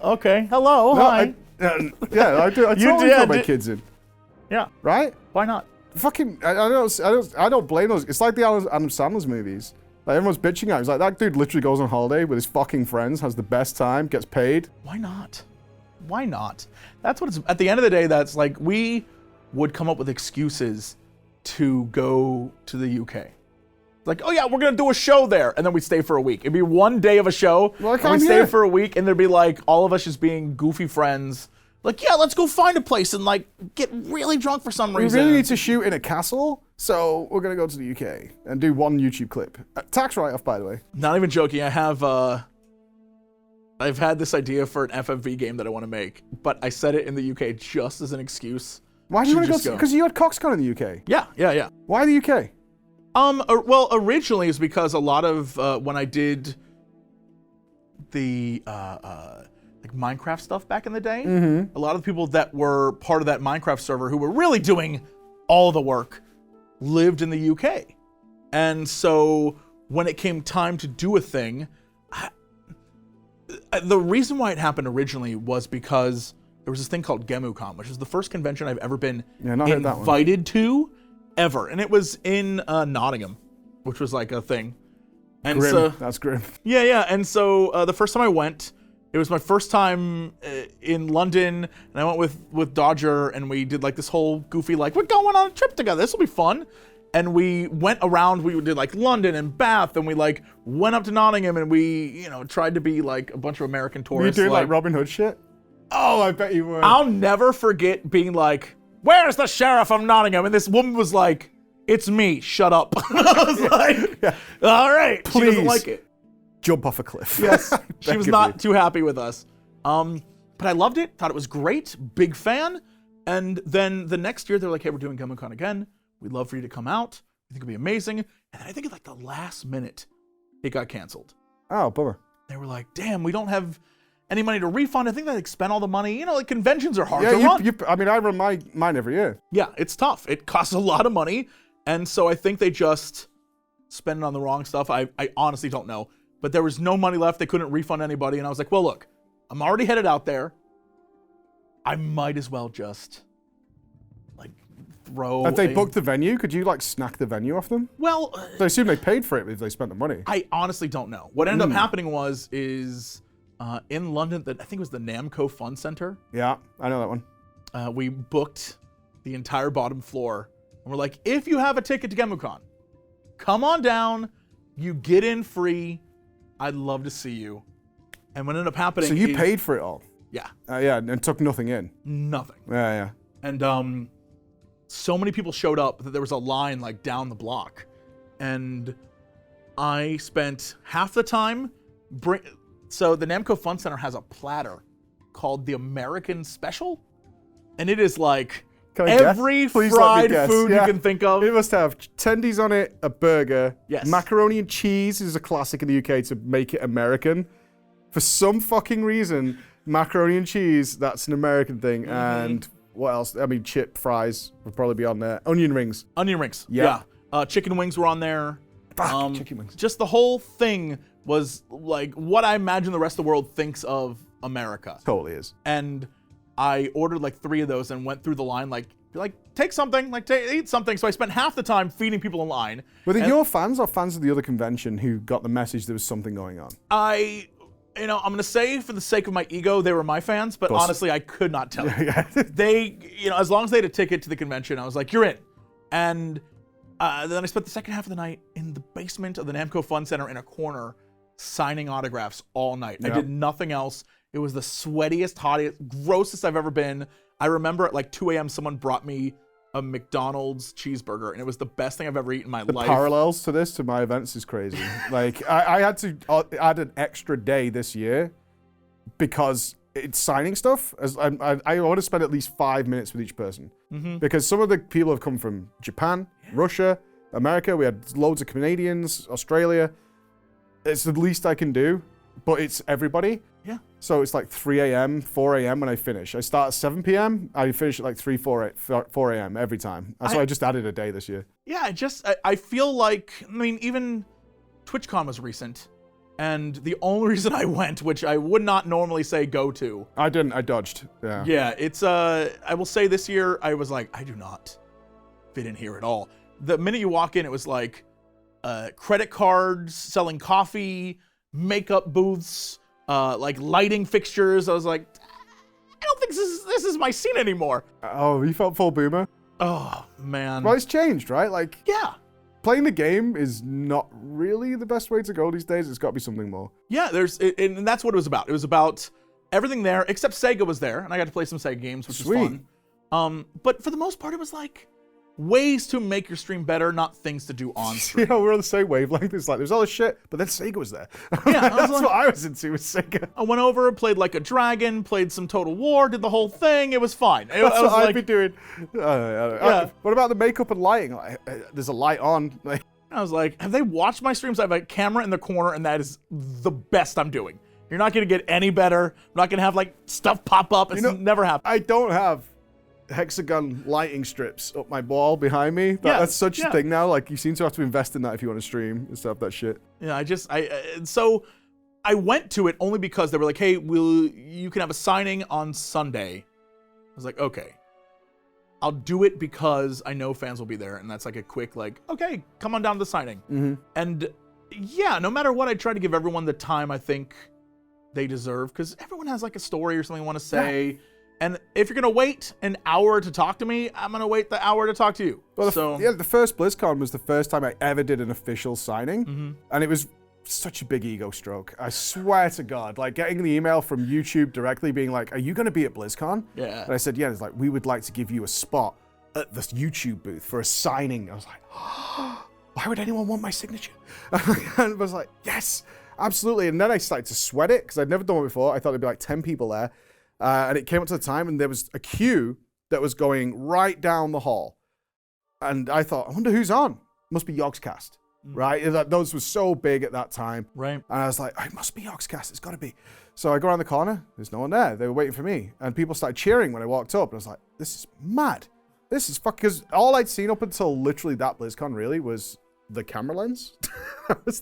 Okay. Hello. Hi. Yeah, I do. I totally throw my kids in. Yeah. Right? Why not? Fucking, I don't blame those. It's like the Adam Sandler's movies. Like everyone's bitching at him. It's like that dude literally goes on holiday with his fucking friends, has the best time, gets paid. Why not? Why not? That's what it's, at the end of the day, that's like, we would come up with excuses to go to the UK. Like, oh yeah, we're gonna do a show there, and then we'd stay for a week. It'd be one day of a show, and we'd stay for a week, and there'd be like all of us just being goofy friends. Like, yeah, let's go find a place and like get really drunk for some reason. We really need to shoot in a castle, so we're gonna go to the UK and do one YouTube clip. Tax write-off, by the way. Not even joking. I've had this idea for an FFV game that I want to make, but I said it in the UK just as an excuse. Why do you want to go? Because you had CoxCon in the UK. Yeah. Why the UK? Well, originally it's because a lot of when I did the like Minecraft stuff back in the day, a lot of the people that were part of that Minecraft server who were really doing all the work lived in the UK, and so when it came time to do a thing, the reason why it happened originally was because there was this thing called GemuCon, which is the first convention I've ever been invited to. Ever. And it was in Nottingham, which was like a thing. And grim. So, that's grim. Yeah. And so the first time I went, it was my first time in London, and I went with Dodger, and we did like this whole goofy, like, we're going on a trip together, this will be fun. And we went around, we did like London and Bath, and we like went up to Nottingham, and we, tried to be like a bunch of American tourists. Were you doing like Robin Hood shit? Oh, I bet you were. I'll never forget being like, where's the sheriff of Nottingham? And this woman was like, it's me, shut up. I was like, all right. Please, she doesn't like it. Jump off a cliff. Yes, she was not too happy with us. But I loved it, thought it was great, big fan. And then the next year, they're like, hey, we're doing GemuCon again. We'd love for you to come out. I think it'd be amazing. And then I think at like the last minute, it got canceled. Oh, bummer. They were like, damn, we don't have any money to refund. I think they like spent all the money. Like conventions are hard to run. I mean, I run mine every year. Yeah, it's tough. It costs a lot of money. And so I think they just spent it on the wrong stuff. I honestly don't know. But there was no money left. They couldn't refund anybody. And I was like, well, look, I'm already headed out there. I might as well just like throw. If they booked the venue, could you like snack the venue off them? Well, I assume they paid for it if they spent the money. I honestly don't know. What ended up happening is in London, I think it was the Namco Fun Center. Yeah, I know that one. We booked the entire bottom floor. And we're like, if you have a ticket to GemuCon, come on down. You get in free. I'd love to see you. And what ended up happening So you paid for it all? Yeah. Yeah, and took nothing in? Nothing. Yeah. And so many people showed up that there was a line like down the block. And I spent half the time... So the Namco Fun Center has a platter called the American Special. And it is like every fried food you can think of. It must have tendies on it, a burger. Yes. Macaroni and cheese is a classic in the UK to make it American. For some fucking reason, macaroni and cheese, that's an American thing. And what else? I mean, chip fries would probably be on there. Onion rings. Onion rings. Yeah. Chicken wings were on there. Chicken wings. Just the whole thing was like what I imagine the rest of the world thinks of America. Totally is. And I ordered like 3 of those and went through the line like take something, eat something. So I spent half the time feeding people in line. Were they your fans or fans of the other convention who got the message there was something going on? I'm going to say for the sake of my ego, they were my fans, but honestly, I could not tell. They, as long as they had a ticket to the convention, I was like, you're in. And then I spent the second half of the night in the basement of the Namco Fun Center in a corner signing autographs all night. I did nothing else. It was the sweatiest, hottest, grossest I've ever been. I remember at like 2 a.m. someone brought me a McDonald's cheeseburger, and it was the best thing I've ever eaten in my life. The parallels to this, to my events, is crazy. Like, I had to add an extra day this year because it's signing stuff. I want to spend at least 5 minutes with each person. Because some of the people have come from Japan, Russia, America. We had loads of Canadians, Australia. It's the least I can do, but it's everybody. Yeah. So it's like 3 a.m., 4 a.m. when I finish. I start at 7 p.m. I finish at like 4 a.m. every time. So I just added a day this year. Yeah, I feel like, even TwitchCon was recent. And the only reason I went, which I would not normally say go to. I didn't. I dodged. Yeah. Yeah, it's, I will say this year, I was like, I do not fit in here at all. The minute you walk in, it was like credit cards, selling coffee, makeup booths, like lighting fixtures. I was like, I don't think this is my scene anymore. Oh, you felt full boomer? Oh, man. Well, it's changed, right? Like, Yeah. playing the game is not really the best way to go these days. It's got to be something more. Yeah, and that's what it was about. It was about everything there, except Sega was there, and I got to play some Sega games, which Sweet. was fun. But for the most part, it was like ways to make your stream better, not things to do on stream. Yeah, we're on the same wavelength. It's like, there's all this shit, but then Sega was there. Yeah, I was that's like- what I was into with Sega. I went over, played like a dragon, played some Total War, did the whole thing. It was fine. That's I what was I'd like, be doing. Yeah. What about the makeup and lighting? Like, there's a light on. Like, I was like, have they watched my streams? I have a camera in the corner, and that is the best I'm doing. You're not going to get any better. I'm not going to have like stuff pop up. It's never happened. I don't have hexagon lighting strips up my wall behind me. That's such a thing now. Like, you seem to have to invest in that if you want to stream and stuff, that shit. Yeah, so I went to it only because they were like, hey, you can have a signing on Sunday. I was like, okay. I'll do it because I know fans will be there, and that's like a quick, like, okay, come on down to the signing. Mm-hmm. And yeah, no matter what, I try to give everyone the time I think they deserve, because everyone has like a story or something they want to say. Yeah. And if you're going to wait an hour to talk to me, I'm going to wait the hour to talk to you. Well, the first BlizzCon was the first time I ever did an official signing, and it was such a big ego stroke. I swear to God, like getting the email from YouTube directly being like, are you going to be at BlizzCon? Yeah. And I said, yeah. It's like, we would like to give you a spot at the YouTube booth for a signing. I was like, oh, why would anyone want my signature? And I was like, yes, absolutely. And then I started to sweat it because I'd never done it before. I thought there'd be like 10 people there. And it came up to the time, and there was a queue that was going right down the hall. And I thought, I wonder who's on. Must be Yogscast, right? Those were so big at that time. Right. And I was like, it must be Yogscast. It's got to be. So I go around the corner. There's no one there. They were waiting for me. And people started cheering when I walked up. And I was like, this is mad. This is fuck. Because all I'd seen up until literally that BlizzCon really was the camera lens.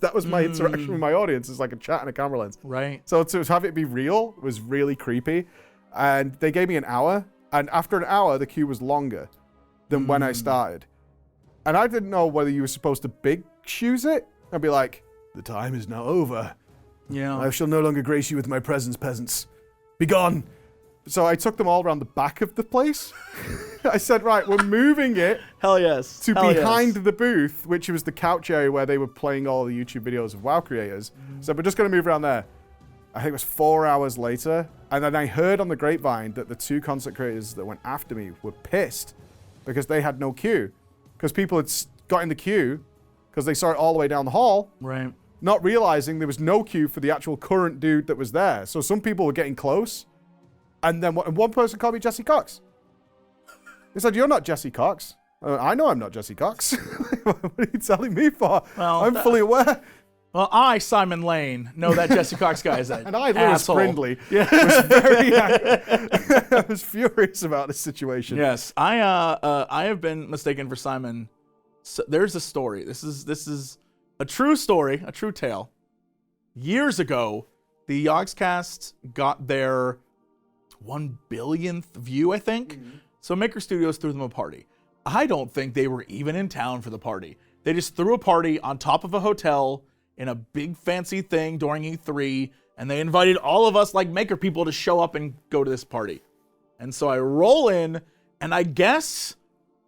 that was my interaction with my audience. It's like a chat and a camera lens. Right. So to have it be real was really creepy. And they gave me an hour. And after an hour, the queue was longer than when I started. And I didn't know whether you were supposed to big shoes it and be like, the time is now over. Yeah. I shall no longer grace you with my presence, peasants. Be gone. So I took them all around the back of the place. I said, right, we're moving it Hell yes. to Hell behind yes. the booth, which was the couch area where they were playing all the YouTube videos of WoW creators. So we're just going to move around there. I think it was 4 hours later. And then I heard on the grapevine that the 2 content creators that went after me were pissed because they had no queue. Because people had got in the queue because they saw it all the way down the hall. Right. Not realizing there was no queue for the actual current dude that was there. So some people were getting close. And then one person called me Jesse Cox. He said, you're not Jesse Cox. I know I'm not Jesse Cox. What are you telling me for? Well, I'm fully aware. Well, I, Simon Lane, know that Jesse Cox guy is an And I, Lewis asshole. Brindley, was very I was furious about this situation. Yes, I have been mistaken for Simon. So there's a story. This is a true story, a true tale. Years ago, the Yogscast got their 1 billionth view, I think. So Maker Studios threw them a party. I don't think they were even in town for the party. They just threw a party on top of a hotel in a big fancy thing during E3, and they invited all of us like Maker people to show up and go to this party. And so I roll in, and I guess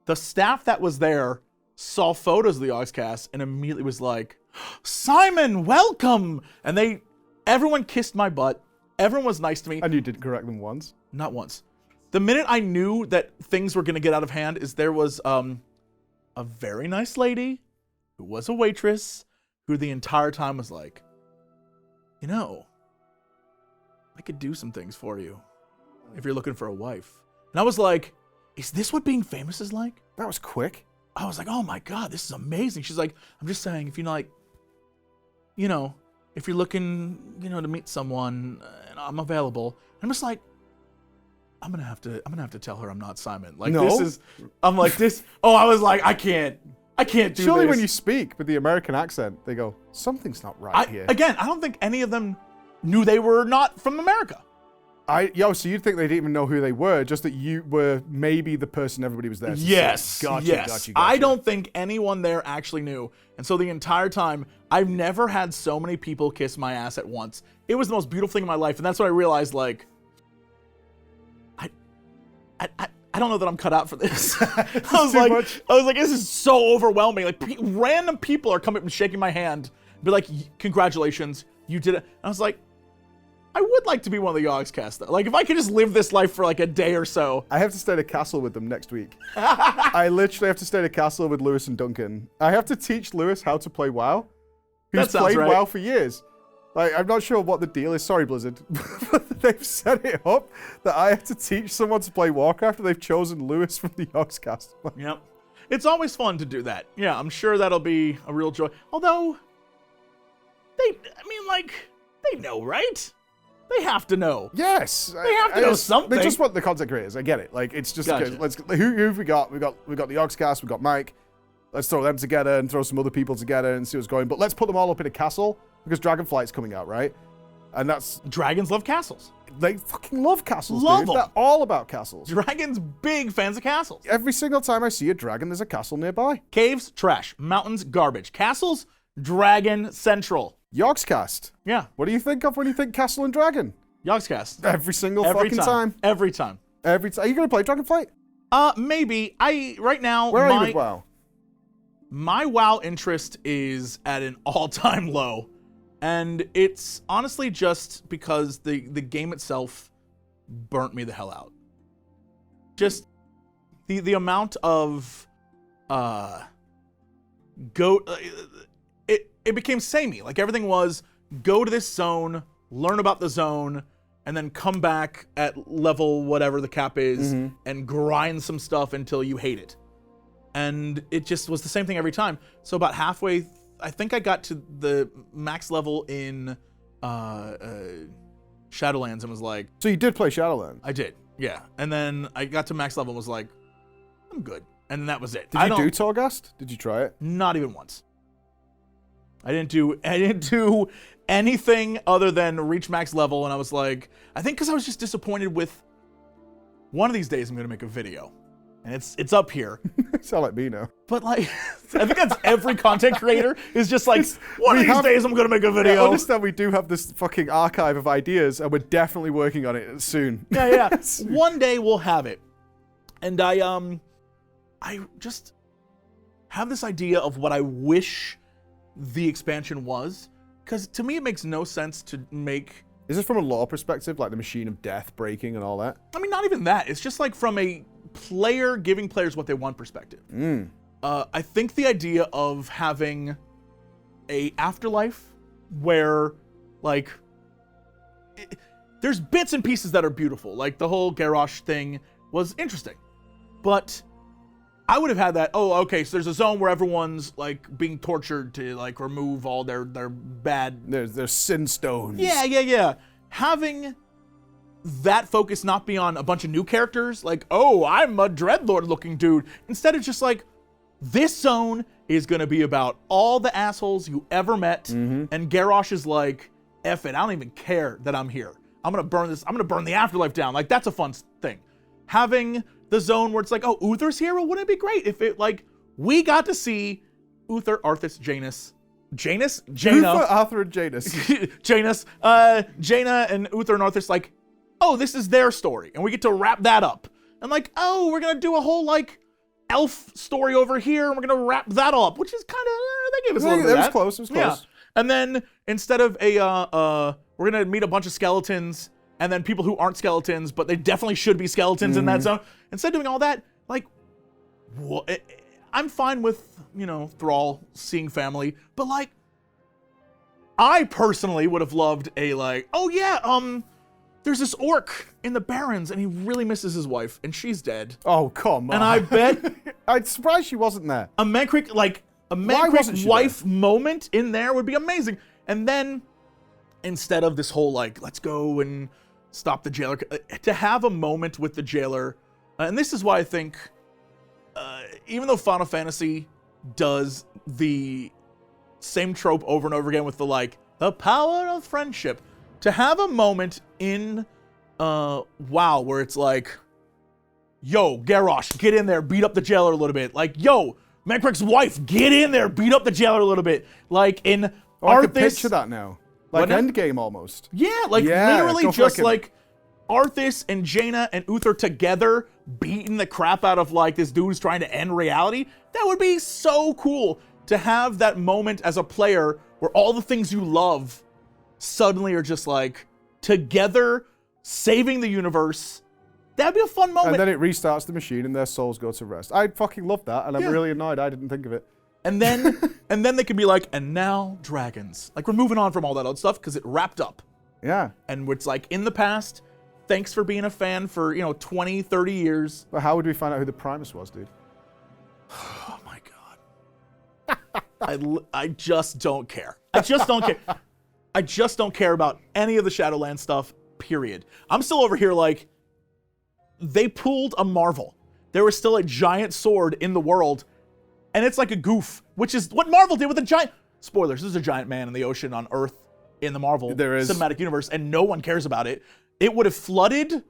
the staff that was there saw photos of the Yogscast and immediately was like, Simon, welcome! And everyone kissed my butt. Everyone was nice to me. And you didn't correct them once? Not once. The minute I knew that things were going to get out of hand is there was a very nice lady who was a waitress who the entire time was like, you know, I could do some things for you if you're looking for a wife. And I was like, is this what being famous is like? That was quick. I was like, oh my God, this is amazing. She's like, I'm just saying, if you're like, you know, if you're looking, you know, to meet someone, and I'm available. I'm just like, I'm gonna have to tell her I'm not Simon. Like, No. this is, I'm like this. Oh, I was like, I can't. I can't do Surely this. when you speak with the American accent, they go, something's not right here. Again, I don't think any of them knew they were not from America. So you'd think they didn't even know who they were, just that you were maybe the person everybody was there to see. Yes. Gotcha. I don't think anyone there actually knew. And so the entire time, I've never had so many people kiss my ass at once. It was the most beautiful thing in my life. And that's when I realized, like, I don't know that I'm cut out for this. I was like, this is so overwhelming. Like, random people are coming up and shaking my hand, be like, congratulations, you did it. And I was like, I would like to be one of the Yogscast, though. Like, if I could just live this life for like a day or so. I have to stay at a castle with them next week. I literally have to stay at a castle with Lewis and Duncan. I have to teach Lewis how to play WoW. He's played WoW for years. Like, I'm not sure what the deal is. Sorry, Blizzard. They've set it up that I have to teach someone to play Warcraft, and they've chosen Lewis from the Yogscast. Yep. It's always fun to do that. Yeah, I'm sure that'll be a real joy. Although, they know, right? They have to know. Yes. They have to know something. They just want the content creators. I get it. Like, it's just, Gotcha. who have we got? We got the Yogscast, we got Mike. Let's throw them together and throw some other people together and see what's going. But let's put them all up in a castle because Dragonflight's coming out, right? And that's... Dragons love castles. They fucking love castles, Love dude. them. They're all about castles. Dragons, big fans of castles. Every single time I see a dragon, there's a castle nearby. Caves, trash. Mountains, garbage. Castles, dragon central. Yogscast. Yeah. What do you think of when you think castle and dragon? Yogscast. Every single fucking time. Every time. Every time. Are you going to play Dragonflight? Maybe. Right now, Where are you with WoW? My WoW interest is at an all-time low. And it's honestly just because the game itself burnt me the hell out. Just the amount of it became samey. Like, everything was go to this zone, learn about the zone, and then come back at level whatever the cap is and grind some stuff until you hate it. And it just was the same thing every time. So about halfway, I think I got to the max level in Shadowlands and was like... So you did play Shadowlands? I did, yeah. And then I got to max level and was like, I'm good. And then that was it. Did you do Torghast? Did you try it? Not even once. I didn't do anything other than reach max level, and I was like, I think because I was just disappointed with one of these days I'm gonna make a video. And it's up here. Sound like me now. But like, I think that's every content creator is just like, one of these days I'm gonna make a video. I understand we do have this fucking archive of ideas, and we're definitely working on it soon. Yeah. One day we'll have it. And I just have this idea of what I wish the expansion was, because to me it makes no sense to make... Is this from a lore perspective, like the machine of death breaking and all that? I mean, not even that. It's just like from a player giving players what they want perspective. I think the idea of having a afterlife where, like, there's bits and pieces that are beautiful. Like, the whole Garrosh thing was interesting. But I would have had that, okay, so there's a zone where everyone's, like, being tortured to, like, remove all their bad... There's sin stones. Yeah. Having that focus not be on a bunch of new characters, like, I'm a Dreadlord-looking dude. Instead, it's just like, this zone is going to be about all the assholes you ever met, and Garrosh is like, F it, I don't even care that I'm here. I'm going to burn this, I'm going to burn the afterlife down. Like, that's a fun thing. Having the zone where it's like, Uther's here? Well, wouldn't it be great if it, like, we got to see Uther, Arthas, Jaina, Uther, Arthur, and Janus. Jaina and Uther and Arthas, like, this is their story, and we get to wrap that up. And like, we're gonna do a whole, like, elf story over here, and we're gonna wrap that up, which is kind of, they gave us a little bit of that. It was close. Yeah. And then, instead of we're gonna meet a bunch of skeletons, and then people who aren't skeletons, but they definitely should be skeletons in that zone. Instead of doing all that, like, I'm fine with, Thrall seeing family, but, like, I personally would have loved a, like, there's this orc in the Barrens, and he really misses his wife, and she's dead. Oh, come on. And I bet... I'm surprised she wasn't there. A Mankrik wife moment in there would be amazing. And then, instead of this whole, like, let's go and stop the jailer, to have a moment with the jailer, and this is why I think, even though Final Fantasy does the same trope over and over again with the like the power of friendship. To have a moment in WoW where it's like, yo, Garrosh, get in there, beat up the jailer a little bit. Like, yo, Mekrek's wife, get in there, beat up the jailer a little bit. Like in I can picture that now. Like What? Endgame almost. Yeah, like Yeah, literally go for just it. like Arthas and Jaina and Uther together beating the crap out of like this dude who's trying to end reality. That would be so cool to have that moment as a player where all the things you love suddenly are just like together saving the universe. That'd be a fun moment. And then it restarts the machine and their souls go to rest. I fucking love that, and I'm really annoyed I didn't think of it. And then they could be like, and now dragons. Like we're moving on from all that old stuff because it wrapped up. Yeah. And it's like in the past, thanks for being a fan for, 20, 30 years. But how would we find out who the Primus was, dude? Oh my God. I just don't care. I just don't care. I just don't care about any of the Shadowlands stuff, period. I'm still over here like, they pulled a Marvel. There was still a giant sword in the world, and it's like a goof, which is what Marvel did with a giant... Spoilers, there's a giant man in the ocean on Earth in the Marvel cinematic universe, and no one cares about it. It would have flooded...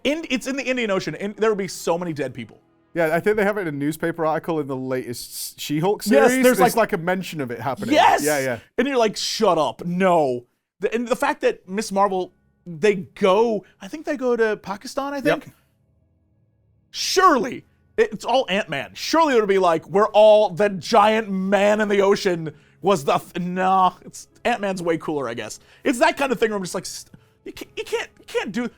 it's in the Indian Ocean, and there would be so many dead people. Yeah, I think they have it in a newspaper article in the latest She-Hulk series. Yes, there's like a mention of it happening. Yes! Yeah. And you're like, shut up, no. And the fact that Miss Marvel, I think they go to Pakistan, I think? Yep. Surely, it's all Ant-Man. Surely it would be like, we're all, the giant man in the ocean was nah, Ant-Man's way cooler, I guess. It's that kind of thing where I'm just like, you can't do,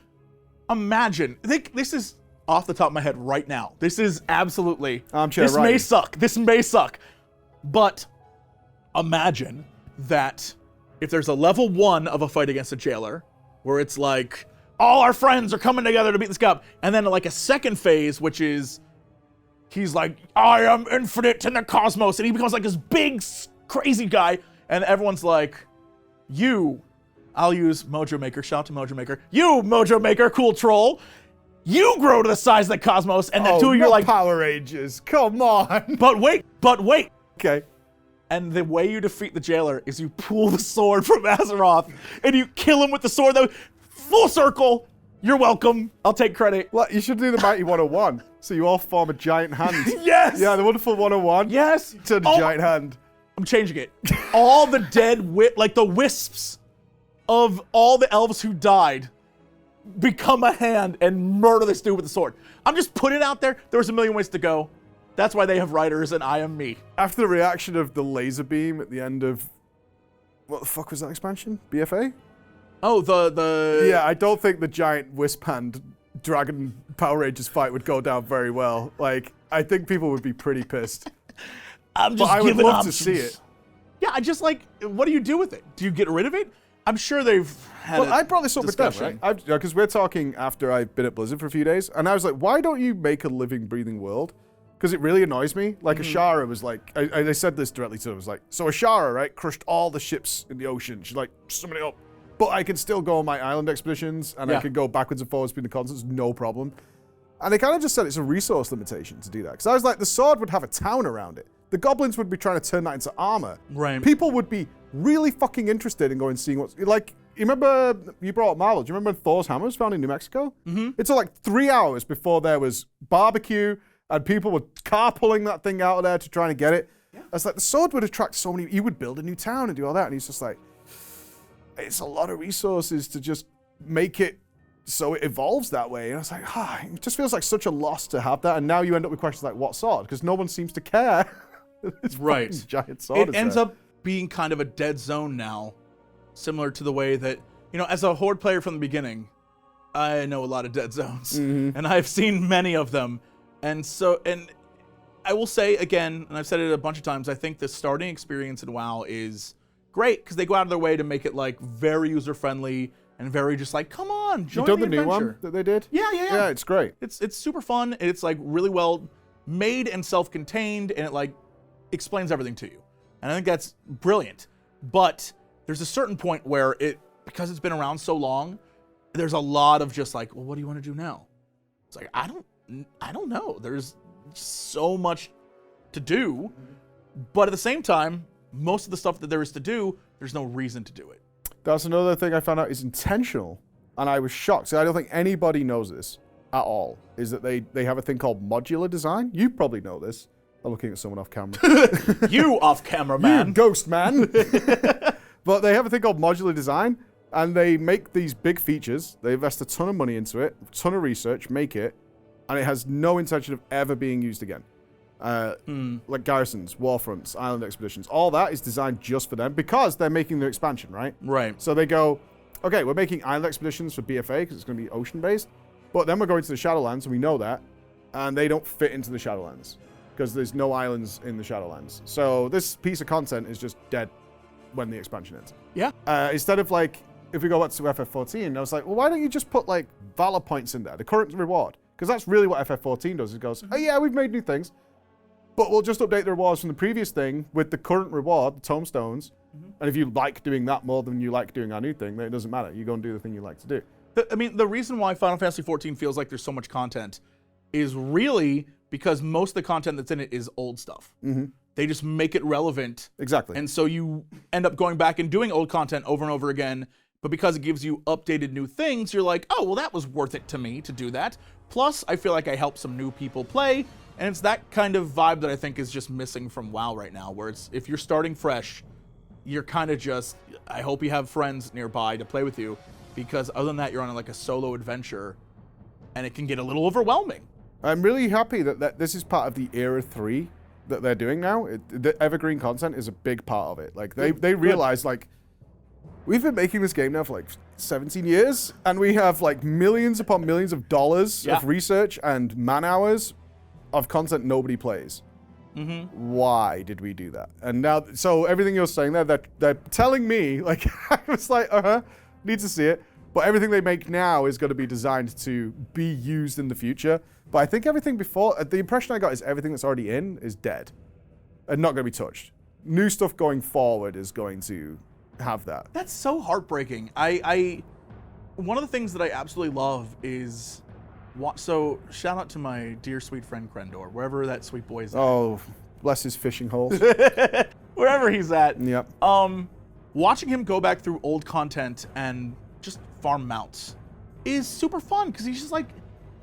imagine, this is off the top of my head right now. This is absolutely, this may suck, but imagine that if there's a level 1 of a fight against a jailer, where it's like, all our friends are coming together to beat this guy up, and then like a second phase, which is, he's like, I am infinite in the cosmos, and he becomes like this big, crazy guy, and everyone's like, I'll use Mojo Maker, shout out to Mojo Maker, you, Mojo Maker, cool troll, you grow to the size of the cosmos, and the two of you are like, Power Rangers, come on. But wait. Okay. And the way you defeat the jailer is you pull the sword from Azeroth, and you kill him with the sword. Full circle. You're welcome. I'll take credit. Well, you should do the Mighty 101. So you all form a giant hand. Yes. Yeah, the wonderful 101. Yes. To the giant hand. I'm changing it. All the dead, like the wisps of all the elves who died, become a hand and murder this dude with the sword. I'm just putting it out there. There's a million ways to go. That's why they have writers, and I am me. After the reaction of the laser beam at the end of, what the fuck was that expansion? BFA? Oh, the... Yeah, I don't think the giant wisp hand Dragon Power Rangers fight would go down very well. Like, I think people would be pretty pissed. I'm just I would giving love options. to see it. Yeah, I just like, what do you do with it? Do you get rid of it? I'm sure they've had Well, I brought this up with them, right? Because we're talking after I've been at Blizzard for a few days, and I was like, why don't you make a living, breathing world? Because it really annoys me. Like, Ashara was like, I said this directly to her, I was like, so Ashara, right, crushed all the ships in the ocean. She's like, summon it up. But I can still go on my island expeditions, and I can go backwards and forwards between the continents, no problem. And they kind of just said it's a resource limitation to do that. Because I was like, the sword would have a town around it. The goblins would be trying to turn that into armor. Right. People would be really fucking interested in going and seeing what's... Like, you remember, you brought up Marvel. Do you remember when Thor's hammer was found in New Mexico? Mm-hmm. It took like 3 hours before there was barbecue, and people were carpooling that thing out of there to try and get it. Yeah. It's like, the sword would attract so many... You would build a new town and do all that, and he's just like... It's a lot of resources to just make it so it evolves that way. And I was like, it just feels like such a loss to have that. And now you end up with questions like, what sword? Because no one seems to care. It's right. Giant sword. It ends up being kind of a dead zone now, similar to the way that, as a Horde player from the beginning, I know a lot of dead zones, and I've seen many of them. And I will say again, and I've said it a bunch of times, I think the starting experience in WoW is great because they go out of their way to make it like very user friendly and very just like, come on, join the adventure. You done the new one that they did? Yeah. Yeah, it's great. It's super fun. It's like really well made and self-contained, and it like explains everything to you. And I think that's brilliant. But there's a certain point where because it's been around so long, there's a lot of just like, well, what do you want to do now? It's like, I don't know. There's so much to do, but at the same time, most of the stuff that there is to do, there's no reason to do it. That's another thing I found out is intentional, and I was shocked. So I don't think anybody knows this at all, is that they have a thing called modular design. You probably know this. I'm looking at someone off camera. You off camera, man. You ghost man. But they have a thing called modular design, and they make these big features. They invest a ton of money into it, a ton of research, make it, and it has no intention of ever being used again. Like garrisons, warfronts, island expeditions, all that is designed just for them because they're making their expansion, right? Right. So they go, okay, we're making island expeditions for BFA because it's going to be ocean-based, but then we're going to the Shadowlands, and we know that, and they don't fit into the Shadowlands because there's no islands in the Shadowlands. So this piece of content is just dead when the expansion ends. Yeah. Instead of like, if we go back to FF14, I was like, well, why don't you just put like Valor points in there, the current reward? Because that's really what FF14 does. It goes, oh yeah, we've made new things, but we'll just update the rewards from the previous thing with the current reward, the tomestones. And if you like doing that more than you like doing our new thing, then it doesn't matter. You go and do the thing you like to do. I mean, the reason why Final Fantasy XIV feels like there's so much content is really because most of the content that's in it is old stuff. They just make it relevant. Exactly. And so you end up going back and doing old content over and over again, but because it gives you updated new things, you're like, oh, well, that was worth it to me to do that. Plus, I feel like I helped some new people play, and it's that kind of vibe that I think is just missing from WoW right now, where it's, if you're starting fresh, you're kind of just, I hope you have friends nearby to play with you, because other than that, you're on like a solo adventure, and it can get a little overwhelming. I'm really happy that this is part of the Era 3 that they're doing now. The evergreen content is a big part of it. Like, they realize, like, we've been making this game now for like 17 years, and we have like millions upon millions of dollars of research and man hours of content nobody plays. Why did we do that? And now, so everything you're saying there, they're telling me, like, I was like, need to see it. But everything they make now is going to be designed to be used in the future. But I think everything before, the impression I got is everything that's already in is dead and not going to be touched. New stuff going forward is going to have that. That's so heartbreaking. One of the things that I absolutely love is, so shout out to my dear sweet friend Krendor, wherever that sweet boy is at. Oh, bless his fishing holes. Wherever he's at. Yep. Watching him go back through old content and just farm mounts is super fun because he's just like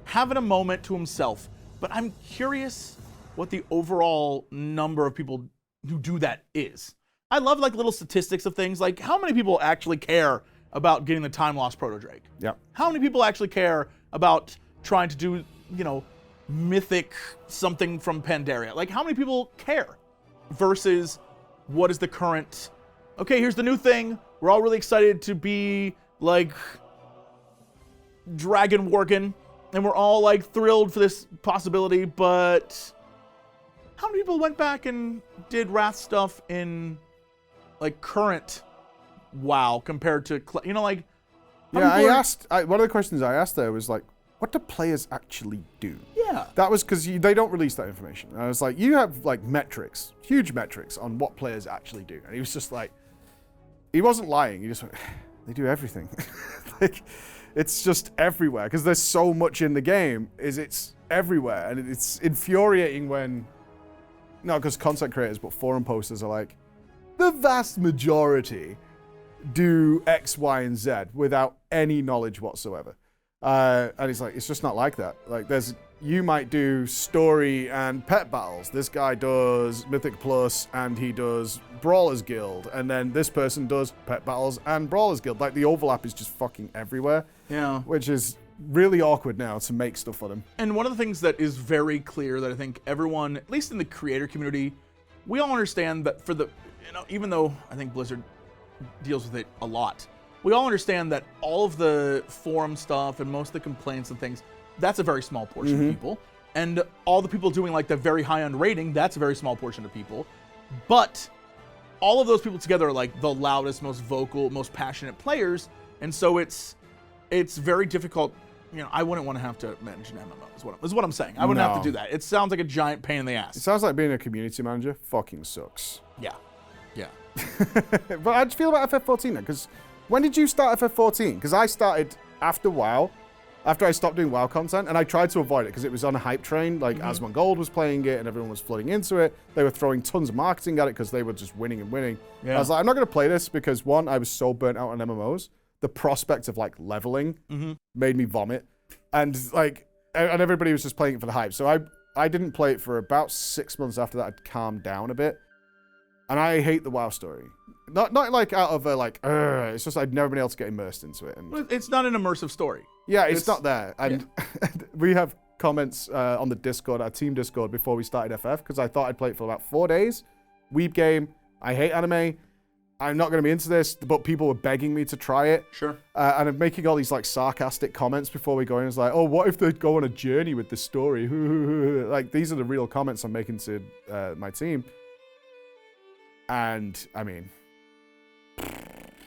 having a moment to himself. But I'm curious what the overall number of people who do that is. I love like little statistics of things, like how many people actually care about getting the time lost proto Drake? Yep. How many people actually care about trying to do, mythic something from Pandaria? Like, how many people care? Versus what is the current, okay, here's the new thing. We're all really excited to be like Dragon Worgen, and we're all like thrilled for this possibility, but how many people went back and did Wrath stuff in like current WoW compared to, like... Yeah, I asked, one of the questions I asked there was like, what do players actually do? Yeah. That was because they don't release that information. And I was like, you have like metrics, huge metrics on what players actually do. And he was just like, he wasn't lying. He just went, they do everything. Like, it's just everywhere because there's so much in the game. It's everywhere. And it's infuriating when, not because content creators, but forum posters are like, the vast majority do X, Y, and Z without any knowledge whatsoever. And it's like, it's just not like that. Like, you might do story and pet battles. This guy does Mythic Plus and he does Brawler's Guild. And then this person does pet battles and Brawler's Guild. Like, the overlap is just fucking everywhere. Yeah. Which is really awkward now to make stuff for them. And one of the things that is very clear that I think everyone, at least in the creator community, we all understand that for the, even though I think Blizzard deals with it a lot, we all understand that all of the forum stuff and most of the complaints and things, that's a very small portion of people. And all the people doing like the very high-end rating, that's a very small portion of people. But all of those people together are like the loudest, most vocal, most passionate players. And so it's very difficult. I wouldn't want to have to manage an MMO, is what I'm saying. I wouldn't have to do that. It sounds like a giant pain in the ass. It sounds like being a community manager fucking sucks. Yeah. But how do you feel about FF14 then? Because when did you start FF14? Because I started after WoW, after I stopped doing WoW content, and I tried to avoid it because it was on a hype train. Like Asmongold was playing it, and everyone was flooding into it. They were throwing tons of marketing at it because they were just winning and winning. Yeah. I was like, I'm not going to play this because one, I was so burnt out on MMOs. The prospect of like leveling made me vomit, and like, and everybody was just playing it for the hype. So I didn't play it for about 6 months after that. I'd calmed down a bit, and I hate the WoW story. Not like out of a like, it's just I'd never been able to get immersed into it. And It's not an immersive story. yeah, it's not there. And we have comments on the Discord, our team Discord, before we started FF, because I thought I'd play it for about 4 days. Weeb game. I hate anime. I'm not going to be into this, but people were begging me to try it. Sure. And I'm making all these like sarcastic comments before we go in. It's like, oh, what if they go on a journey with the story? Like, these are the real comments I'm making to my team. And I mean,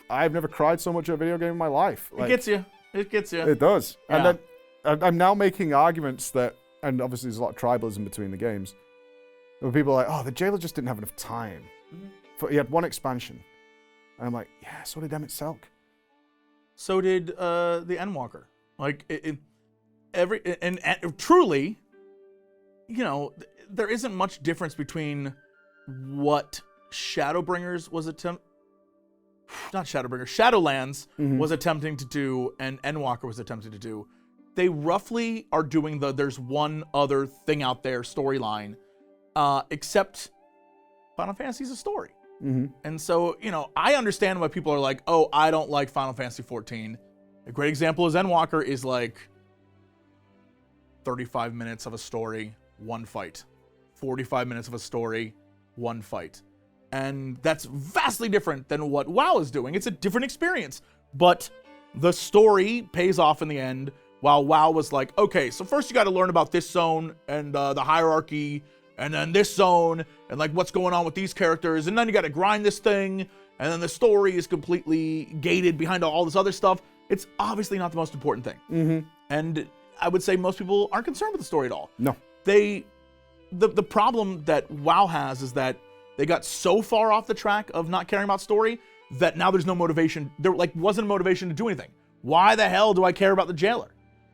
I've never cried so much at a video game in my life. Like, It gets you. It gets you. it does. Yeah. And then I'm now making arguments that, and obviously there's a lot of tribalism between the games, where people are like, oh, the jailer just didn't have enough time. He had one expansion. And I'm like, yeah, so did Emmett Selk. So did the Endwalker. Like, and truly, you know, there isn't much difference between what Shadowbringers was Shadowlands was attempting to do and Endwalker was attempting to do. They roughly are doing there's one other thing out there storyline, except Final Fantasy is a story. And so, you know, I understand why people are like, oh, I don't like Final Fantasy 14. A great example is Endwalker is like 35 minutes of a story, one fight. 45 minutes of a story, one fight. And that's vastly different than what WoW is doing. It's a different experience. But the story pays off in the end, while WoW was like, okay, so first you got to learn about this zone and the hierarchy, and then this zone, and like what's going on with these characters, and then you got to grind this thing, and then the story is completely gated behind all this other stuff. It's obviously not the most important thing. And I would say most people aren't concerned with the story at all. No. The problem that WoW has is that they got so far off the track of not caring about story that now there's no motivation. There like wasn't a motivation to do anything. Why the hell do I care about the jailer?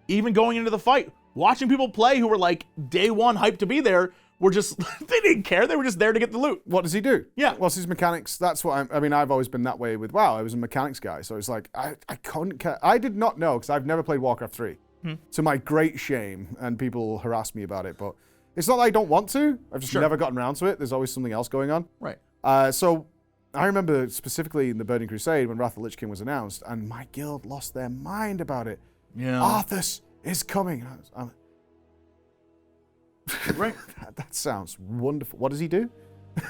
Even going into the fight, watching people play who were like day one hyped to be there, were just, they didn't care. They were just there to get the loot. What does he do? Yeah. What's his mechanics? That's what I mean, I've always been that way with WoW. I was a mechanics guy. So it's like, I couldn't care. I did not know, because I've never played Warcraft 3. To my great shame, and people harass me about it, but it's not that I don't want to. I've just never gotten around to it. There's always something else going on. Right. So I remember specifically in the Burning Crusade when Wrath of the Lich King was announced, and my guild lost their mind about it. Yeah. Arthas is coming. Right. That sounds wonderful. What does he do?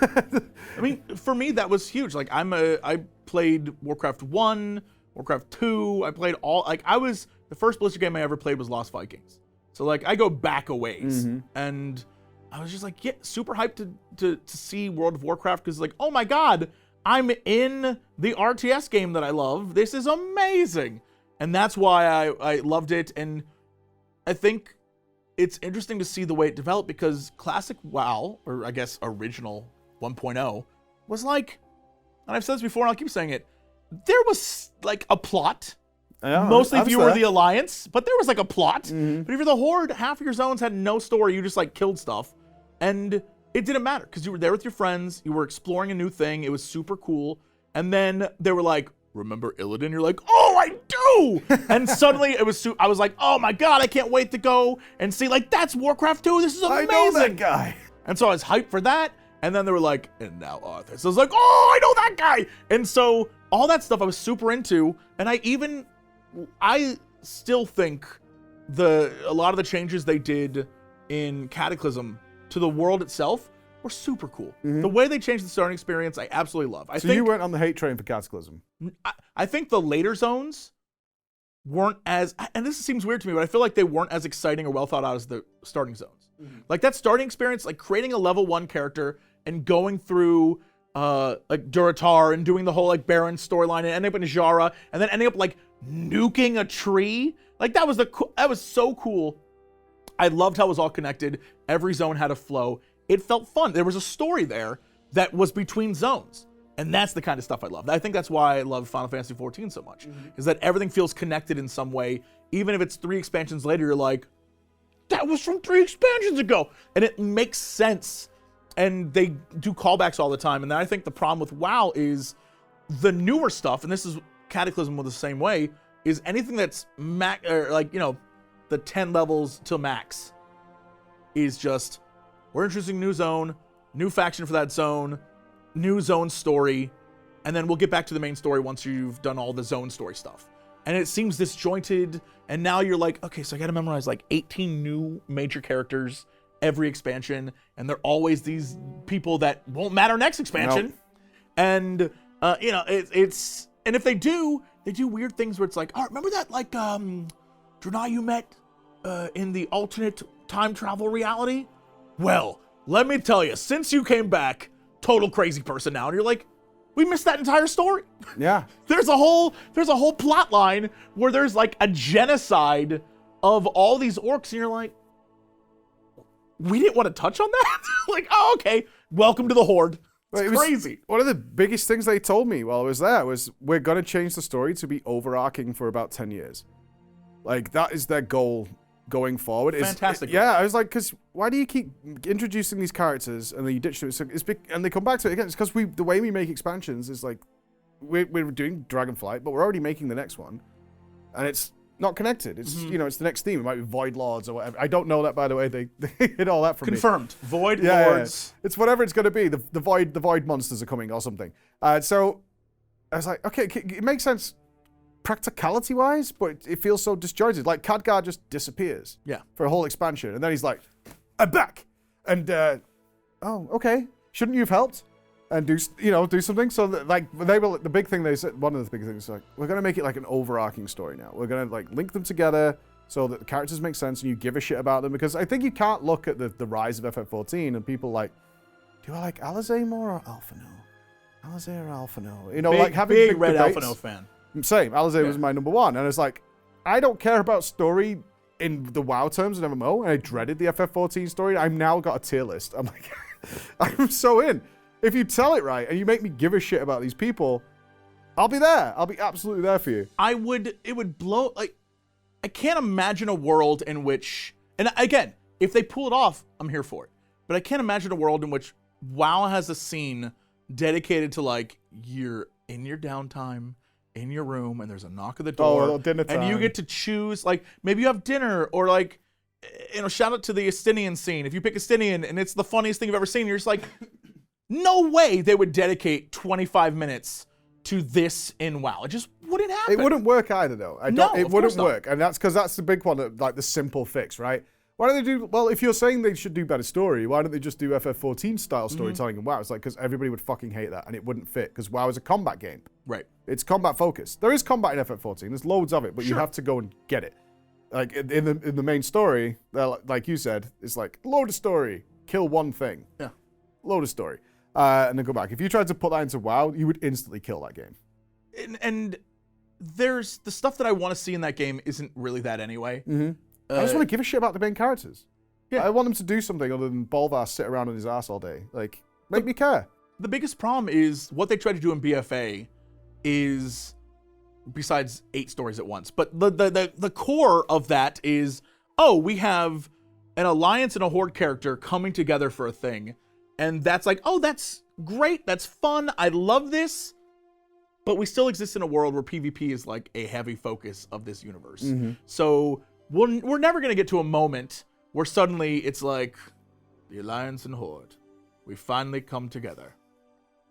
I mean, for me, that was huge. Like, I played Warcraft 1, Warcraft 2. I played the first Blizzard game I ever played was Lost Vikings. So, like, I go back a ways. And I was just like, super hyped to see World of Warcraft, because, like, oh my God, I'm in the RTS game that I love. This is amazing. And that's why I loved it. And I think it's interesting to see the way it developed, because classic WoW, or I guess original 1.0, was like, and I've said this before and I'll keep saying it, there was like a plot. Yeah, mostly if you were the Alliance, but there was like a plot. But if you're the Horde, half of your zones had no story. You just like killed stuff. And it didn't matter, because you were there with your friends. You were exploring a new thing. It was super cool. And then they were like, remember Illidan? You're like, oh, I do! And suddenly I was like, oh my God, I can't wait to go and see, like, that's Warcraft 2. This is amazing. I know that guy. And so I was hyped for that. And then they were like, and now Arthur. So I was like, oh, I know that guy. And so all that stuff I was super into. And I still think a lot of the changes they did in Cataclysm to the world itself were super cool. The way they changed the starting experience, I absolutely love. I think you went on the hate train for Cataclysm. I think the later zones weren't as, and this seems weird to me, but I feel like they weren't as exciting or well thought out as the starting zones. Like that starting experience, like creating a level 1 character and going through like Duratar and doing the whole like Baron storyline and ending up in Jara and then ending up like nuking a tree. Like that was so cool. I loved how it was all connected. Every zone had a flow. It felt fun. There was a story there that was between zones. And that's the kind of stuff I love. I think that's why I love Final Fantasy XIV so much, is that everything feels connected in some way. Even if it's 3 expansions later, you're like, that was from 3 expansions ago. And it makes sense. And they do callbacks all the time. And then I think the problem with WoW is the newer stuff, and this is Cataclysm was the same way, is anything that's the 10 levels to max is just, we're introducing new zone, new faction for that zone, new zone story, and then we'll get back to the main story once you've done all the zone story stuff. And it seems disjointed, and now you're like, okay, so I gotta memorize like 18 new major characters every expansion, and they're always these people that won't matter next expansion. Nope. And it's and if they do weird things where it's like, oh, remember that like Draenei you met in the alternate time travel reality? Well, let me tell you, since you came back, total crazy person now. And you're like, we missed that entire story. Yeah. There's a whole plot line where there's like a genocide of all these orcs, and you're like, we didn't want to touch on that? Like, oh, okay, welcome to the Horde. It's crazy. One of the biggest things they told me while I was there was, we're going to change the story to be overarching for about 10 years. Like, that is their goal going forward. Fantastic. Yeah, I was like, because why do you keep introducing these characters and then you ditch them? And they come back to it again. It's because the way we make expansions is like, we're doing Dragonflight, but we're already making the next one. And it's not connected. It's, it's the next theme. It might be Void Lords or whatever. I don't know that, by the way. They hid all that from Confirmed. me. Void Lords. Yeah. It's whatever it's going to be. The Void monsters are coming or something. So I was like, okay, it makes sense practicality-wise, but it feels so disjointed. Like, Khadgar just disappears. Yeah. For a whole expansion. And then he's like, I'm back. And, oh, okay. Shouldn't you have helped? And do something. So the big thing they said, one of the big things is like, we're going to make it like an overarching story now. We're going to like link them together so that the characters make sense and you give a shit about them, because I think you can't look at the rise of FF14 and people like, do I like Alizé more or Alphino? Alizé or Alphino? Like having big big Red debates. Alphino fan. Same. Alizé was my number one. And it's like, I don't care about story in the WoW terms in MMO, and I dreaded the FF14 story. I've now got a tier list. I'm like, I'm so in. If you tell it right and you make me give a shit about these people, I'll be there. I'll be absolutely there for you. It would blow, like, I can't imagine a world in which, and again, if they pull it off, I'm here for it. But I can't imagine a world in which WoW has a scene dedicated to, like, you're in your downtime, in your room, and there's a knock at the door. Dinner time. And you get to choose, like, maybe you have dinner, or like, shout out to the Estinian scene. If you pick Estinian and it's the funniest thing you've ever seen, you're just like, no way they would dedicate 25 minutes to this in WoW. It just wouldn't happen. It wouldn't work either, though. It wouldn't work. And that's because that's the big one, like the simple fix, right? Why don't they do, well, if you're saying they should do better story, why don't they just do FF14 style storytelling in WoW? It's like, because everybody would fucking hate that and it wouldn't fit, because WoW is a combat game. Right. It's combat focused. There is combat in FF14. There's loads of it, but you have to go and get it. Like in the main story, like you said, it's like, load of story, kill one thing. Yeah. Load of story. And then go back. If you tried to put that into WoW, you would instantly kill that game. And there's the stuff that I want to see in that game isn't really that anyway. I just want to give a shit about the main characters. Yeah. I want them to do something other than Bolvar sit around on his ass all day. Like, make me care. The biggest problem is what they try to do in BFA is, besides 8 stories at once, but the core of that is, oh, we have an Alliance and a Horde character coming together for a thing. And that's like, oh, that's great. That's fun. I love this. But we still exist in a world where PvP is like a heavy focus of this universe. So we're never going to get to a moment where suddenly it's like, the Alliance and Horde, we finally come together.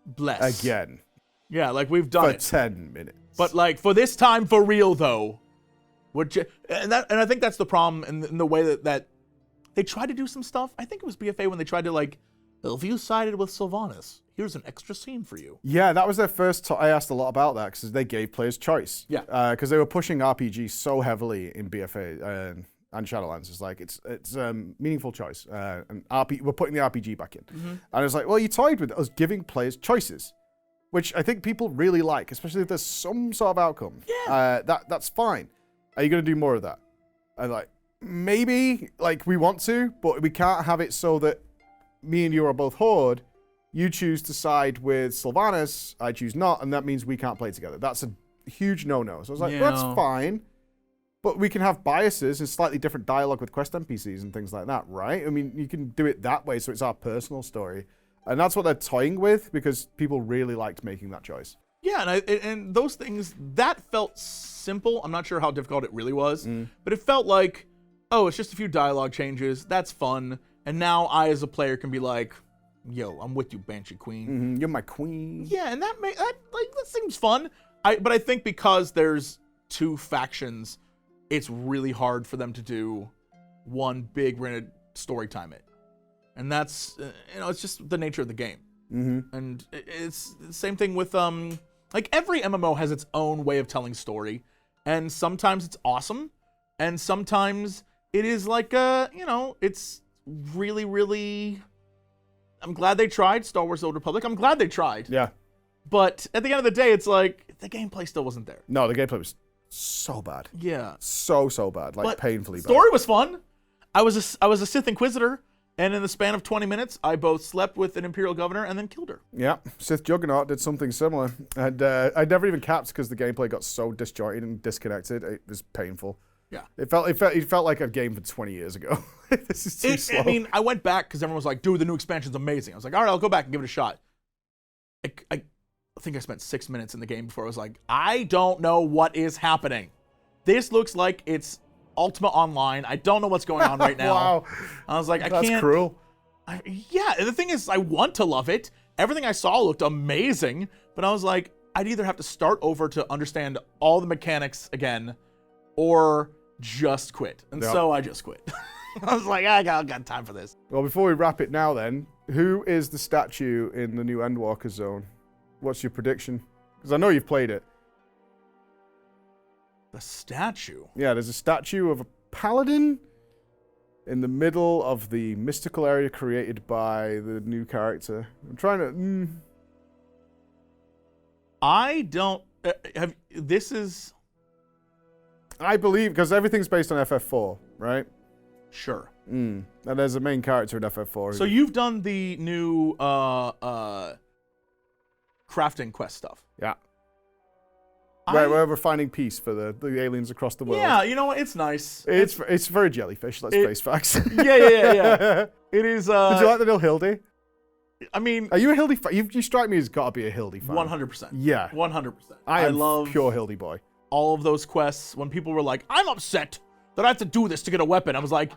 Bless. Again. Yeah, like we've done it. For 10 minutes. But like, for this time, for real though. And I think that's the problem in the way that they tried to do some stuff. I think it was BFA when they tried to like, if you sided with Sylvanas, here's an extra scene for you. Yeah, that was their first. I asked a lot about that because they gave players choice. Yeah. Because they were pushing RPG so heavily in BFA and Shadowlands. It's like it's meaningful choice, and we're putting the RPG back in. And I was like, well, you toyed with us giving players choices, which I think people really like, especially if there's some sort of outcome. Yeah. That's fine. Are you going to do more of that? And like, maybe, like, we want to, but we can't have it so that me and you are both Horde, You choose to side with Sylvanas, I choose not, and that means we can't play together. That's a huge no-no. So I was like, Yeah. that's fine, but we can have biases and slightly different dialogue with quest NPCs and things like that, right? I mean, you can do it that way, so it's our personal story. And that's what they're toying with, because people really liked making that choice. Yeah, and those things, that felt simple. I'm not sure how difficult it really was, but it felt like, oh, it's just a few dialogue changes. That's fun. And now I, as a player, can be like, yo, I'm with you, Banshee Queen. You're my queen. Yeah, and that seems fun. But I think because there's two factions, it's really hard for them to do one big rented story time it. And that's, it's just the nature of the game. And it's the same thing with, like every MMO has its own way of telling story. And sometimes it's awesome. And sometimes it is like, it's really, really, I'm glad they tried Star Wars: The Old Republic. I'm glad they tried. Yeah. But at the end of the day, it's like, the gameplay still wasn't there. No, the gameplay was so bad. Yeah. So bad. Like, painfully bad. Story was fun. I was a Sith Inquisitor, and in the span of 20 minutes, I both slept with an Imperial Governor and then killed her. Yeah. Sith Juggernaut did something similar. And I never even capped because the gameplay got so disjointed and disconnected. It was painful. Yeah. It felt like a game from 20 years ago. This is too slow. I mean, I went back because everyone was like, dude, the new expansion's amazing. I was like, all right, I'll go back and give it a shot. I think I spent 6 minutes in the game before I was like, I don't know what is happening. This looks like it's Ultima Online. I don't know what's going on right now. Wow. I was like, That's cruel. Yeah, and the thing is, I want to love it. Everything I saw looked amazing, but I was like, I'd either have to start over to understand all the mechanics again, or just quit. And so I just quit. I was like, I got time for this. Well, before we wrap it now then, who is the statue in the new Endwalker zone? What's your prediction? Because I know you've played it. The statue? Yeah, there's a statue of a paladin in the middle of the mystical area created by the new character. I'm trying to... I don't... I believe, because everything's based on FF4, right? Sure. And there's a main character in FF4. So you've done the new crafting quest stuff. Yeah. Where we're finding peace for the aliens across the world. Yeah, you know what? It's nice. It's very jellyfish, let's face facts. Yeah. It is... Did you like the little Hildy? I mean... Are you a Hildy fan? You strike me as got to be a Hildy fan. 100%. Yeah. 100%. I love pure Hildy boy. All of those quests. When people were like, I'm upset that I have to do this to get a weapon. I was like,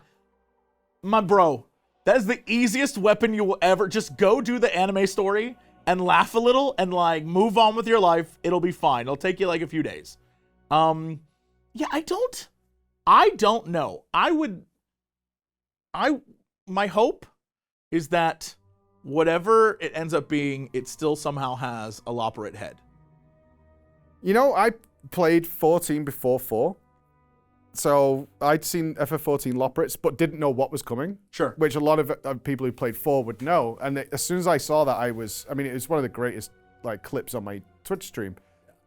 my bro, that is the easiest weapon you will ever... Just go do the anime story and laugh a little and like move on with your life. It'll be fine. It'll take you like a few days. Yeah, I don't know. My hope is that whatever it ends up being, it still somehow has a Loporrit head. You know, I played 14 before 4. So I'd seen FF14 Loporrits, but didn't know what was coming. Sure. Which a lot of people who played 4 would know. And as soon as I saw that, it was one of the greatest like clips on my Twitch stream.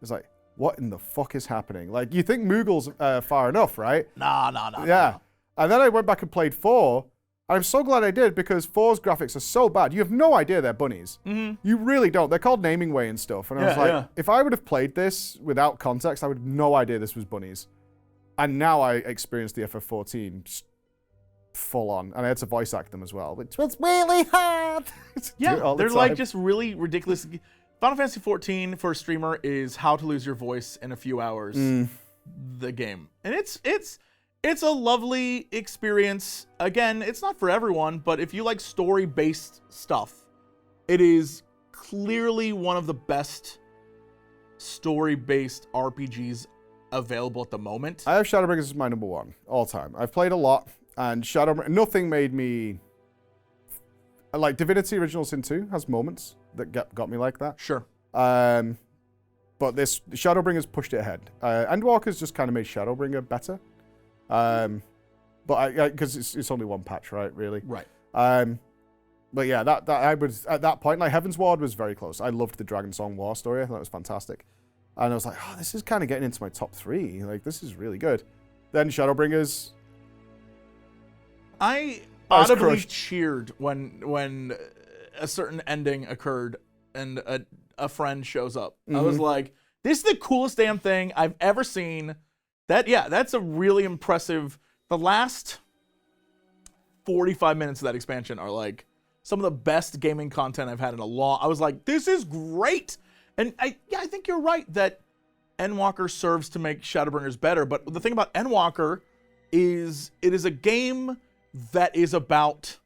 It's like, what in the fuck is happening? Like, you think Moogle's far enough, right? Nah. Yeah. And then I went back and played 4. And I'm so glad I did, because 4's graphics are so bad. You have no idea they're bunnies. Mm-hmm. You really don't. They're called naming way and stuff. And I was like, if I would have played this without context, I would have no idea this was bunnies. And now I experienced the FF14 full on. And I had to voice act them as well, which was really hard. Yeah, they're like just really ridiculous. Final Fantasy 14 for a streamer is how to lose your voice in a few hours. The game. And it's a lovely experience. Again, it's not for everyone, but if you like story-based stuff, it is clearly one of the best story-based RPGs available at the moment. I have Shadowbringers as my number 1 all time. I've played a lot, and nothing made me... Like, Divinity Original Sin 2 has moments that got me like that. Sure. But this Shadowbringers pushed it ahead. Endwalkers just kind of made Shadowbringer better. But because it's only one patch, right? Really. Right. But yeah, that I was at that point, like Heaven's Ward was very close. I loved the Dragon Song War story. I thought it was fantastic. And I was like, oh, this is kind of getting into my top 3. Like, this is really good. Then Shadowbringers. I audibly cheered when a certain ending occurred and a friend shows up, I was like, this is the coolest damn thing I've ever seen. That's a really impressive. The last 45 minutes of that expansion are like some of the best gaming content I've had in a long. I was like, this is great. And I think you're right that Endwalker serves to make Shadowbringers better. But the thing about Endwalker is it is a game that is about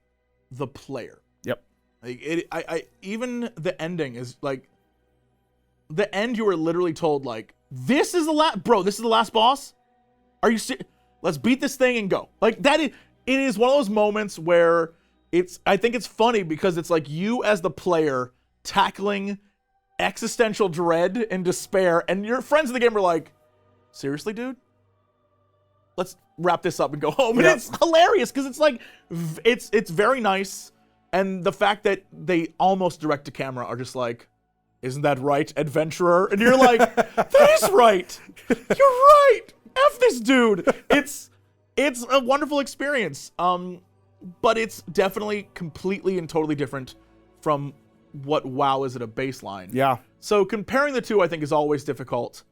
the player. Yep. Like even the ending is like, the end you were literally told like, this is the last, bro, this is the last boss? Are you serious? Let's beat this thing and go. Like that is, it is one of those moments where I think it's funny because it's like you as the player tackling existential dread and despair, and your friends in the game are like, seriously, dude? Let's wrap this up and go home. And it's hilarious because it's like, it's very nice. And the fact that they almost direct to camera are just like, isn't that right, adventurer? And you're like, that is right. You're right. F this dude. It's a wonderful experience. But it's definitely completely and totally different from what WoW is at a baseline. Yeah. So comparing the two, I think, is always difficult.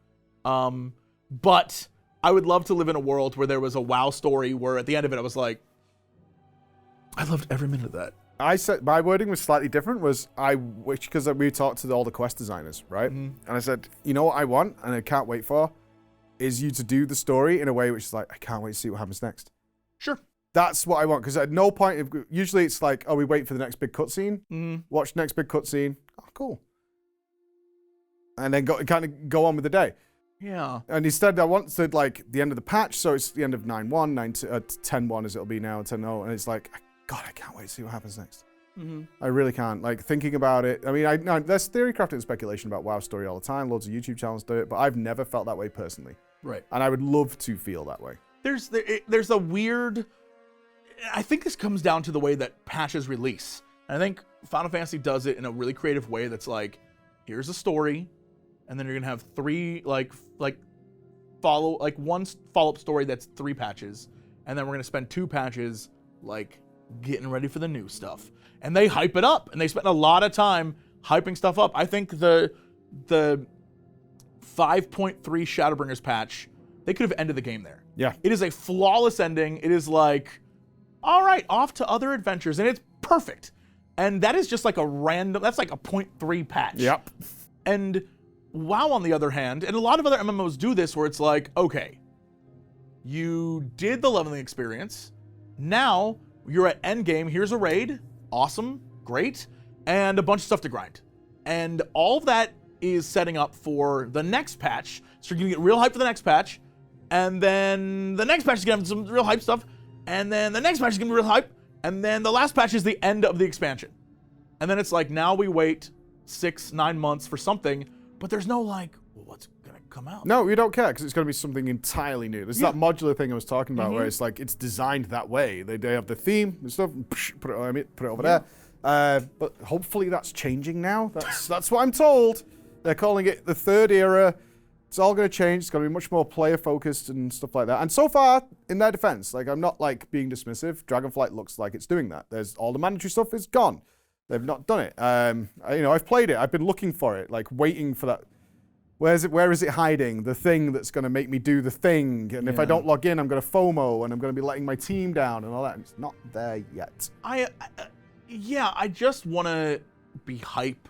But I would love to live in a world where there was a WoW story where at the end of it, I was like, I loved every minute of that. I said my wording was slightly different. Because we talked to all the quest designers, right? And I said, you know what I want, and I can't wait for, is you to do the story in a way which is like, I can't wait to see what happens next. Sure. That's what I want, because at no point, usually it's like, oh, we wait for the next big cutscene, watch the next big cutscene, oh, cool, and then kind of go on with the day. Yeah. And instead, I want to like the end of the patch, so it's the end of 9.1, 10.1 as it'll be now, 10.0, and it's like, God, I can't wait to see what happens next. I really can't. Like, thinking about it, I mean, there's theory crafting and speculation about WoW story all the time, loads of YouTube channels do it, but I've never felt that way personally. Right. And I would love to feel that way. There's a weird, I think this comes down to the way that patches release. And I think Final Fantasy does it in a really creative way that's like, here's a story, and then you're gonna have three one follow-up story that's 3 patches, and then we're gonna spend 2 patches like getting ready for the new stuff. And they hype it up, and they spend a lot of time hyping stuff up. I think the 5.3 Shadowbringers patch, they could have ended the game there. Yeah. It is a flawless ending. It is like, all right, off to other adventures, and it's perfect. And that is just like that's like a 0.3 patch. Yep. And WoW, on the other hand, and a lot of other MMOs do this, where it's like, okay, you did the leveling experience, now you're at endgame, here's a raid, awesome, great, and a bunch of stuff to grind. And all of that is setting up for the next patch, so you're gonna get real hype for the next patch, and then the next patch is gonna have some real hype stuff, and then the next patch is gonna be real hype, and then the last patch is the end of the expansion. And then it's like, now we wait 6-9 months for something, but there's no like, well, what's gonna come out? No, we don't care, because it's going to be something entirely new. This is that modular thing I was talking about, where it's like, it's designed that way. They have the theme and stuff, put it over there. But hopefully that's changing now. That's what I'm told. They're calling it the third era. It's all going to change. It's going to be much more player focused and stuff like that. And so far, in their defense, like, I'm not like being dismissive. Dragonflight looks like it's doing that. There's all the mandatory stuff is gone. They've not done it. I've played it. I've been looking for it, like waiting for that. Where is it hiding? The thing that's going to make me do the thing. And if I don't log in, I'm going to FOMO and I'm going to be letting my team down and all that. And it's not there yet. I just want to be hype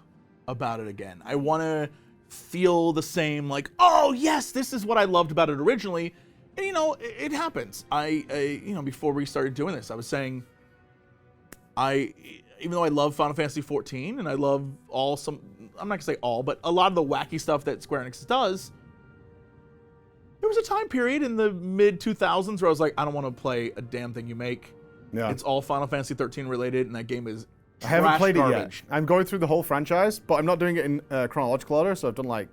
about it again. I want to feel the same, like, oh yes, this is what I loved about it originally. And it happens. Before we started doing this, I was saying, even though I love Final Fantasy XIV and I love I'm not gonna say all, but a lot of the wacky stuff that Square Enix does, there was a time period in the mid 2000s where I was like, I don't want to play a damn thing you make. Yeah. It's all Final Fantasy 13 related, and that game is I haven't played garbage. It yet. I'm going through the whole franchise, but I'm not doing it in chronological order, so I've done like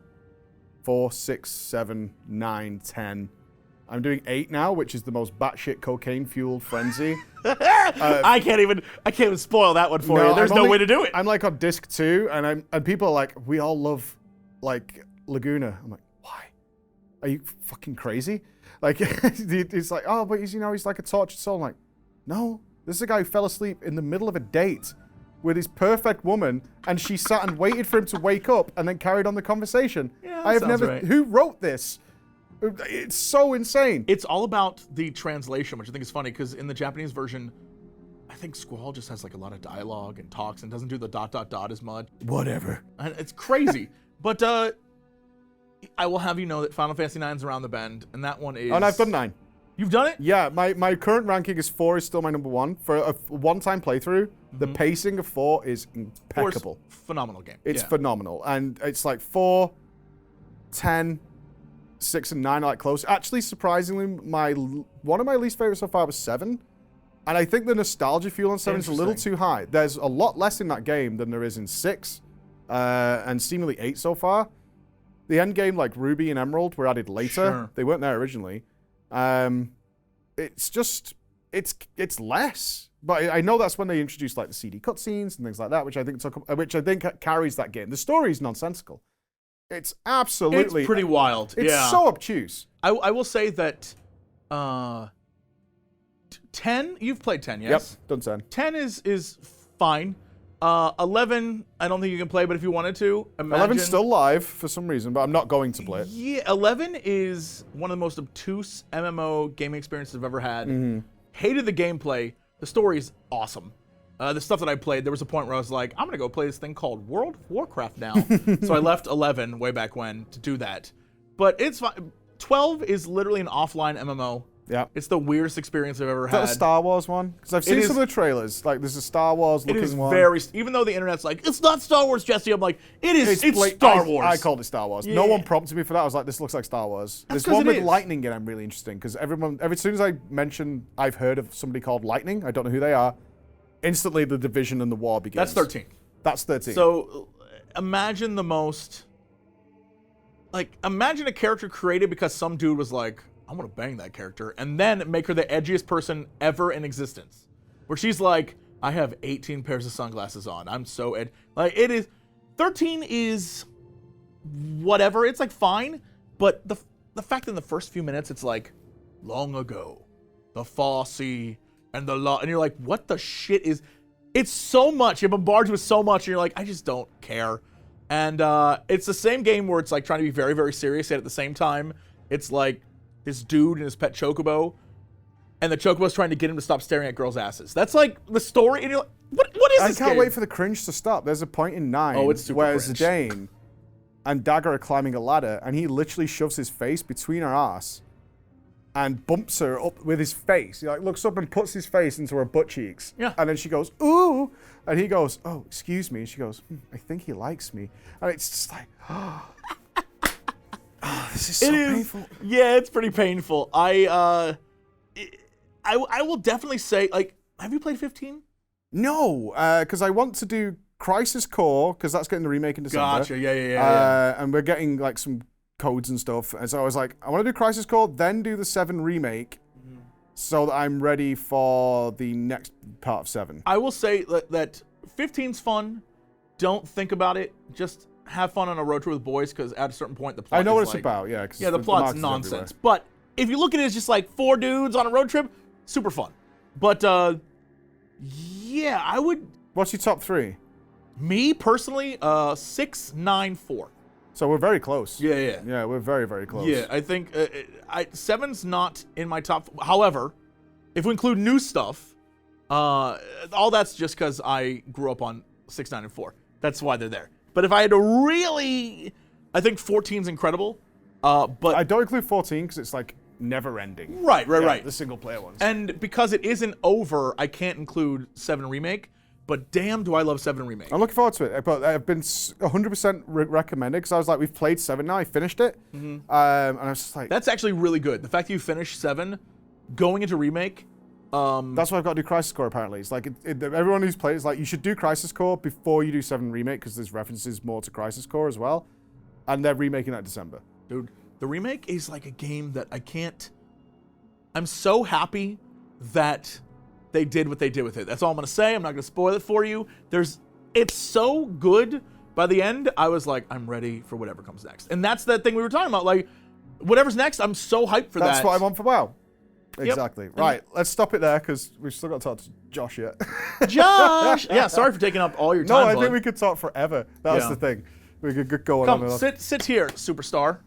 4, 6, 7, 9, 10. I'm doing 8 now, which is the most batshit cocaine-fueled frenzy. I can't even spoil that one for you. There's no way to do it. I'm like on disc 2, and people are like, we all love like Laguna. I'm like, why? Are you fucking crazy? Like, it's like, oh, but he's like a tortured soul. I'm like, no, this is a guy who fell asleep in the middle of a date with his perfect woman, and she sat and waited for him to wake up and then carried on the conversation. Yeah, I have sounds never. right. Who wrote this? It's so insane. It's all about the translation, which I think is funny because in the Japanese version, I think Squall just has like a lot of dialogue and talks and doesn't do the ... as much. Whatever. And it's crazy. But I will have you know that Final Fantasy IX is around the bend, and that one is. And I've done 9. You've done it? Yeah, my current ranking is 4 is still my number 1. For a one-time playthrough, the pacing of 4 is impeccable. 4 is phenomenal game. It's phenomenal. And it's like 4, 10, 6, and 9 are like close. Actually, surprisingly, one of my least favorites so far was 7. And I think the nostalgia fuel on 7 is a little too high. There's a lot less in that game than there is in 6, and seemingly 8 so far. The end game, like Ruby and Emerald, were added later. Sure. They weren't there originally. It's just, it's less. But I know that's when they introduced like the CD cutscenes and things like that, which I think carries that game. The story is nonsensical. It's absolutely. It's pretty wild. It's so obtuse. I will say that 10, you've played 10, yes? Yep, done 10. 10 is fine. 11, I don't think you can play, but if you wanted to, imagine. 11's still live for some reason, but I'm not going to play it. Yeah, 11 is one of the most obtuse MMO gaming experiences I've ever had. Hated the gameplay. The story is awesome. The stuff that I played, there was a point where I was like, I'm going to go play this thing called World of Warcraft now. So I left 11 way back when to do that. But it's fine. 12 is literally an offline MMO. Yeah. It's the weirdest experience I've ever Is that had. a Star Wars one? Because I've seen some of the trailers. Like, there's a Star Wars looking one. It is very, even though the internet's like, it's not Star Wars, Jesse. I'm like, it's Star Wars. I called it Star Wars. Yeah. No one prompted me for that. I was like, this looks like Star Wars. That's There's one 'cause with it is. Lightning in. I'm really interesting because as soon as I mention I've heard of somebody called Lightning, I don't know who they are. Instantly, the division and the war begins. That's 13. That's 13. So imagine imagine a character created because some dude was like, I want to bang that character, and then make her the edgiest person ever in existence. Where she's like, I have 18 pairs of sunglasses on. I'm so like it is. 13 is whatever. It's like fine, but the fact that in the first few minutes it's like, long ago, the Farsi and the law, and you're like, what the shit is? It's so much. It bombards you with so much, and you're like, I just don't care. And it's the same game where it's like trying to be very, very serious, yet at the same time, it's like this dude and his pet chocobo, and the chocobo's trying to get him to stop staring at girls' asses. That's like the story, and you're like, what is this game? I can't wait for the cringe to stop. There's a point in 9 where Zidane and Dagger are climbing a ladder, and he literally shoves his face between her ass and bumps her up with his face. He like looks up and puts his face into her butt cheeks. Yeah. And then she goes, ooh. And he goes, oh, excuse me. And she goes, I think he likes me. And it's just like, oh, this is so painful. Yeah, it's pretty painful. I will definitely say, like, have you played 15? No, because I want to do Crisis Core, because that's getting the remake in December. Gotcha, yeah. And we're getting like some codes and stuff. And so I was like, I want to do Crisis Core, then do the 7 remake, so that I'm ready for the next part of 7. I will say that 15's fun. Don't think about it. Just have fun on a road trip with boys, because at a certain point the plot I know what is it's like, about, yeah. Yeah, the plot's nonsense. But if you look at it as just like 4 dudes on a road trip, super fun. But yeah, I would. What's your top 3? Me personally, 6, 9, 4. So we're very close. Yeah. Yeah, we're very, very close. Yeah, I think 7's not in my top. However, if we include new stuff, all that's just because I grew up on 6, 9, and 4. That's why they're there. But if I had to really, I think 14's incredible. But I don't include 14 because it's like never ending. Right. The single player ones. And because it isn't over, I can't include 7 Remake. But damn, do I love 7 Remake. I'm looking forward to it. But I've been 100% recommended because I was like, we've played 7 now. I finished it. And I was just like, That's actually really good. The fact that you finished 7, going into Remake. That's why I've got to do Crisis Core apparently. It's like, everyone who's played is like, you should do Crisis Core before you do 7 Remake because there's references more to Crisis Core as well. And they're remaking that in December. Dude, the Remake is like a game that I can't. I'm so happy that they did what they did with it. That's all I'm going to say. I'm not going to spoil it for you. It's so good. By the end, I was like, I'm ready for whatever comes next. And that's that thing we were talking about. Like, whatever's next, I'm so hyped for that. That's what I want for WoW. Exactly. Right, let's stop it there because we've still got to talk to Josh yet. Josh! Yeah, sorry for taking up all your time, No, I bud. think we could talk forever. That's the thing. We could go on. Come, sit here, superstar.